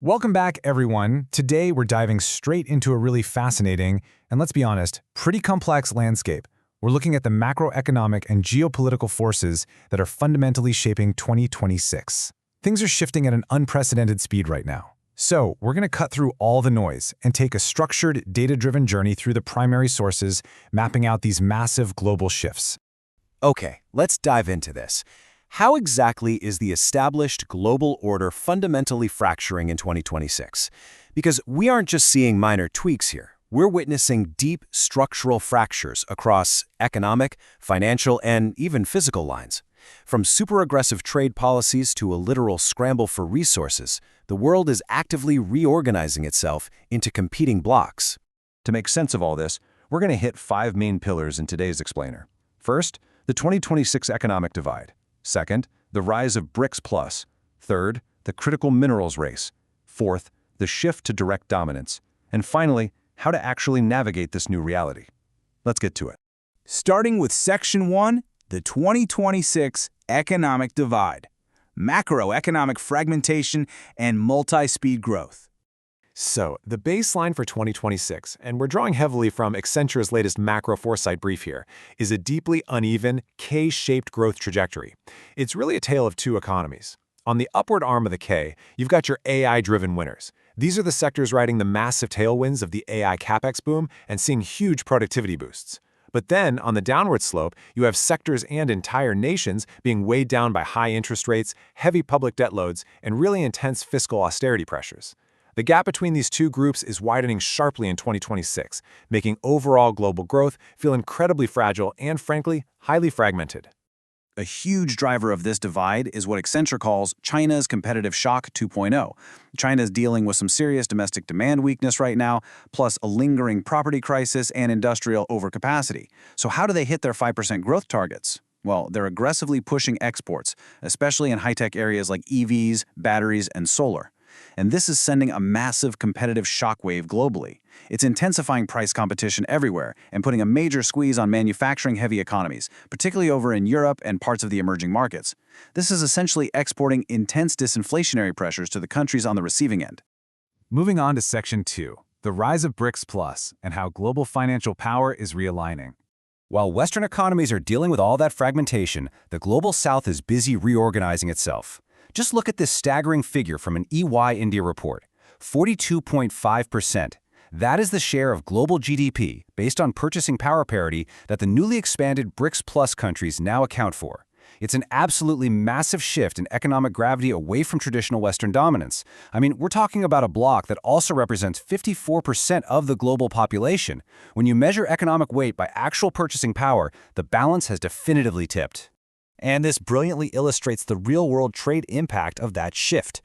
Welcome back, everyone. Today, we're diving straight into a really fascinating, and let's be honest, pretty complex landscape. We're looking at the macroeconomic and geopolitical forces that are fundamentally shaping 2026. Things are shifting at an unprecedented speed right now. So, we're going to cut through all the noise and take a structured, data-driven journey through the primary sources, mapping out these massive global shifts. Okay, let's dive into this. How exactly is the established global order fundamentally fracturing in 2026? Because we aren't just seeing minor tweaks here. We're witnessing deep structural fractures across economic, financial, and even physical lines. From super-aggressive trade policies to a literal scramble for resources, the world is actively reorganizing itself into competing blocks. To make sense of all this, we're going to hit 5 main pillars in today's explainer. First, the 2026 economic divide. Second, the rise of BRICS+. Third, the critical minerals race. Fourth, the shift to direct dominance. And finally, how to actually navigate this new reality. Let's get to it. Starting with Section 1, the 2026 economic divide, macroeconomic fragmentation and multi-speed growth. So, the baseline for 2026, and we're drawing heavily from Accenture's latest macro foresight brief here, is a deeply uneven, K-shaped growth trajectory. It's really a tale of two economies. On the upward arm of the K, you've got your AI-driven winners. These are the sectors riding the massive tailwinds of the AI capex boom and seeing huge productivity boosts. But then, on the downward slope, you have sectors and entire nations being weighed down by high interest rates, heavy public debt loads, and really intense fiscal austerity pressures. The gap between these two groups is widening sharply in 2026, making overall global growth feel incredibly fragile and, frankly, highly fragmented. A huge driver of this divide is what Accenture calls China's competitive shock 2.0. China is dealing with some serious domestic demand weakness right now, plus a lingering property crisis and industrial overcapacity. So how do they hit their 5% growth targets? Well, they're aggressively pushing exports, especially in high-tech areas like EVs, batteries, and solar. And this is sending a massive competitive shockwave globally. It's intensifying price competition everywhere and putting a major squeeze on manufacturing-heavy economies, particularly over in Europe and parts of the emerging markets. This is essentially exporting intense disinflationary pressures to the countries on the receiving end. Moving on to Section 2, the rise of BRICS+ and how global financial power is realigning. While Western economies are dealing with all that fragmentation, the global South is busy reorganizing itself. Just look at this staggering figure from an EY India report, 42.5%. That is the share of global GDP, based on purchasing power parity, that the newly expanded BRICS+ countries now account for. It's an absolutely massive shift in economic gravity away from traditional Western dominance. I mean, we're talking about a bloc that also represents 54% of the global population. When you measure economic weight by actual purchasing power, the balance has definitively tipped. And this brilliantly illustrates the real-world trade impact of that shift.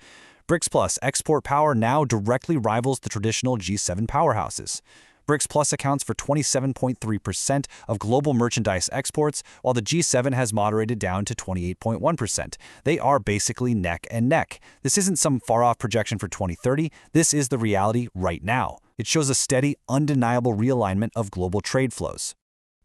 BRICS+ export power now directly rivals the traditional G7 powerhouses. BRICS+ accounts for 27.3% of global merchandise exports, while the G7 has moderated down to 28.1%. They are basically neck and neck. This isn't some far-off projection for 2030. This is the reality right now. It shows a steady, undeniable realignment of global trade flows.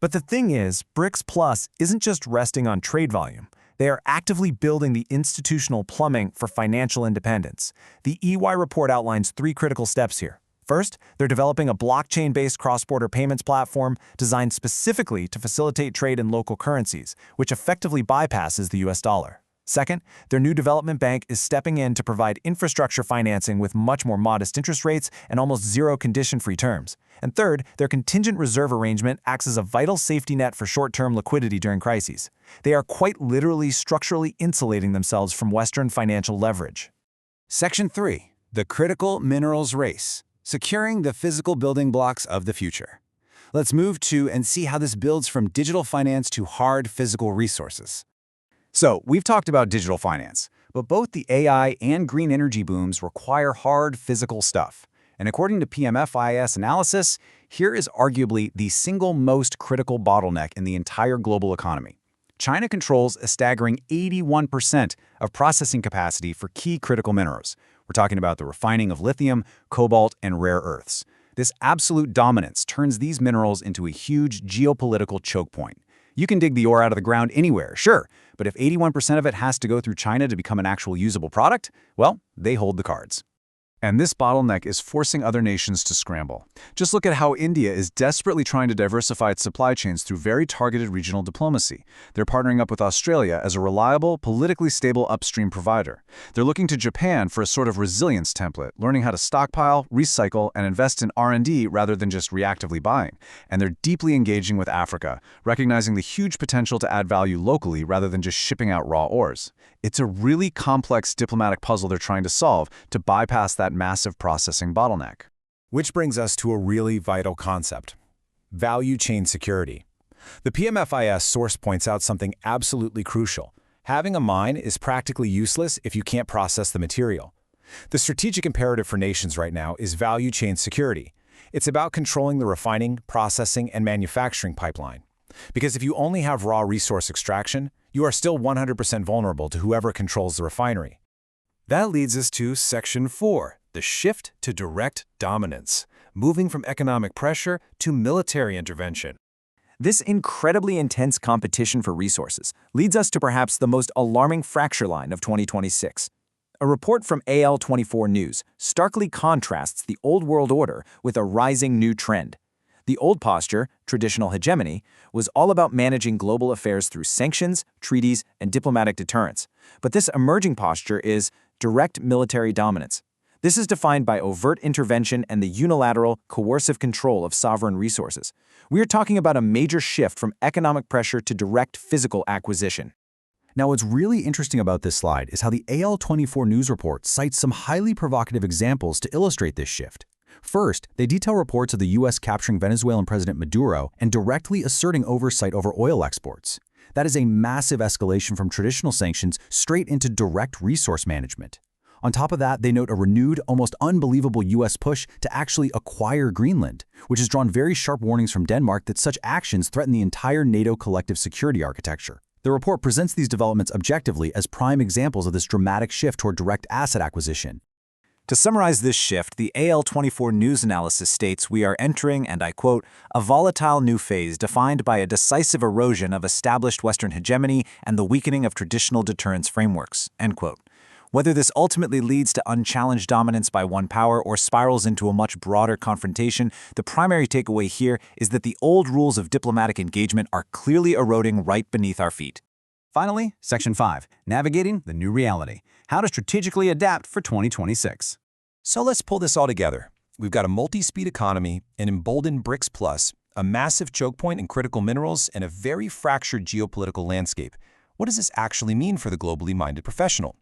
But the thing is, BRICS+ isn't just resting on trade volume. They are actively building the institutional plumbing for financial independence. The EY report outlines 3 critical steps here. First, they're developing a blockchain-based cross-border payments platform designed specifically to facilitate trade in local currencies, which effectively bypasses the US dollar. Second, their new development bank is stepping in to provide infrastructure financing with much more modest interest rates and almost zero condition-free terms. And third, their contingent reserve arrangement acts as a vital safety net for short-term liquidity during crises. They are quite literally structurally insulating themselves from Western financial leverage. Section 3. The critical minerals race, securing the physical building blocks of the future. Let's move to and see how this builds from digital finance to hard physical resources. So, we've talked about digital finance, but both the AI and green energy booms require hard physical stuff. And according to PMFIS analysis, here is arguably the single most critical bottleneck in the entire global economy. China controls a staggering 81% of processing capacity for key critical minerals. We're talking about the refining of lithium, cobalt, and rare earths. This absolute dominance turns these minerals into a huge geopolitical choke point. You can dig the ore out of the ground anywhere, sure, but if 81% of it has to go through China to become an actual usable product, well, they hold the cards. And this bottleneck is forcing other nations to scramble. Just look at how India is desperately trying to diversify its supply chains through very targeted regional diplomacy. They're partnering up with Australia as a reliable, politically stable upstream provider. They're looking to Japan for a sort of resilience template, learning how to stockpile, recycle, and invest in R&D rather than just reactively buying. And they're deeply engaging with Africa, recognizing the huge potential to add value locally rather than just shipping out raw ores. It's a really complex diplomatic puzzle they're trying to solve to bypass that massive processing bottleneck. Which brings us to a really vital concept: value chain security. The PMFIS source points out something absolutely crucial. Having a mine is practically useless if you can't process the material. The strategic imperative for nations right now is value chain security. It's about controlling the refining, processing, and manufacturing pipeline. Because if you only have raw resource extraction, you are still 100% vulnerable to whoever controls the refinery. That leads us to Section 4, the shift to direct dominance, moving from economic pressure to military intervention. This incredibly intense competition for resources leads us to perhaps the most alarming fracture line of 2026. A report from AL24 News starkly contrasts the old world order with a rising new trend. The old posture, traditional hegemony, was all about managing global affairs through sanctions, treaties, and diplomatic deterrence. But this emerging posture is direct military dominance. This is defined by overt intervention and the unilateral, coercive control of sovereign resources. We are talking about a major shift from economic pressure to direct physical acquisition. Now, what's really interesting about this slide is how the AL24 News report cites some highly provocative examples to illustrate this shift. First, they detail reports of the U.S. capturing Venezuelan President Maduro and directly asserting oversight over oil exports. That is a massive escalation from traditional sanctions straight into direct resource management. On top of that, they note a renewed, almost unbelievable U.S. push to actually acquire Greenland, which has drawn very sharp warnings from Denmark that such actions threaten the entire NATO collective security architecture. The report presents these developments objectively as prime examples of this dramatic shift toward direct asset acquisition. To summarize this shift, the AL24 News analysis states we are entering, and I quote, a volatile new phase defined by a decisive erosion of established Western hegemony and the weakening of traditional deterrence frameworks, end quote. Whether this ultimately leads to unchallenged dominance by one power or spirals into a much broader confrontation, the primary takeaway here is that the old rules of diplomatic engagement are clearly eroding right beneath our feet. Finally, Section 5, Navigating the New Reality, How to Strategically Adapt for 2026. So let's pull this all together. We've got a multi-speed economy, an emboldened BRICS Plus, a massive choke point in critical minerals, and a very fractured geopolitical landscape. What does this actually mean for the globally minded professional?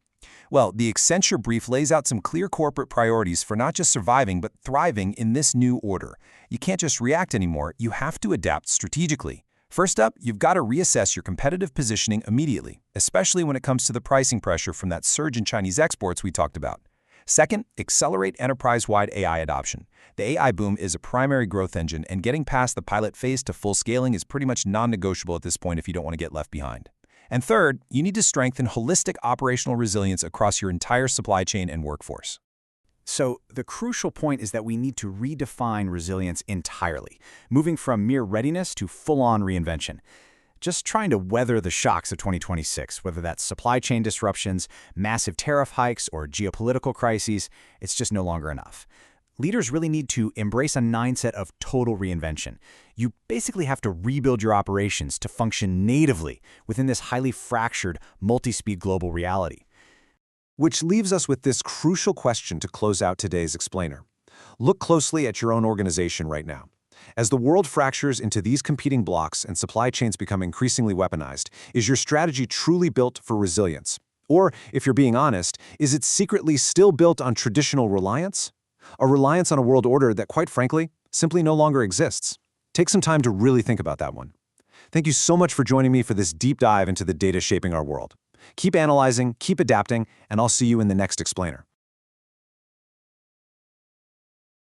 Well, the Accenture brief lays out some clear corporate priorities for not just surviving but thriving in this new order. You can't just react anymore, you have to adapt strategically. First up, you've got to reassess your competitive positioning immediately, especially when it comes to the pricing pressure from that surge in Chinese exports we talked about. Second, accelerate enterprise-wide AI adoption. The AI boom is a primary growth engine, and getting past the pilot phase to full scaling is pretty much non-negotiable at this point if you don't want to get left behind. And third, you need to strengthen holistic operational resilience across your entire supply chain and workforce. So the crucial point is that we need to redefine resilience entirely, moving from mere readiness to full-on reinvention. Just trying to weather the shocks of 2026, whether that's supply chain disruptions, massive tariff hikes, or geopolitical crises, it's just no longer enough. Leaders really need to embrace a mindset of total reinvention. You basically have to rebuild your operations to function natively within this highly fractured, multi-speed global reality. Which leaves us with this crucial question to close out today's explainer. Look closely at your own organization right now. As the world fractures into these competing blocks and supply chains become increasingly weaponized, is your strategy truly built for resilience? Or, if you're being honest, is it secretly still built on traditional reliance? A reliance on a world order that, quite frankly, simply no longer exists. Take some time to really think about that one. Thank you so much for joining me for this deep dive into the data shaping our world. Keep analyzing, keep adapting, and I'll see you in the next explainer.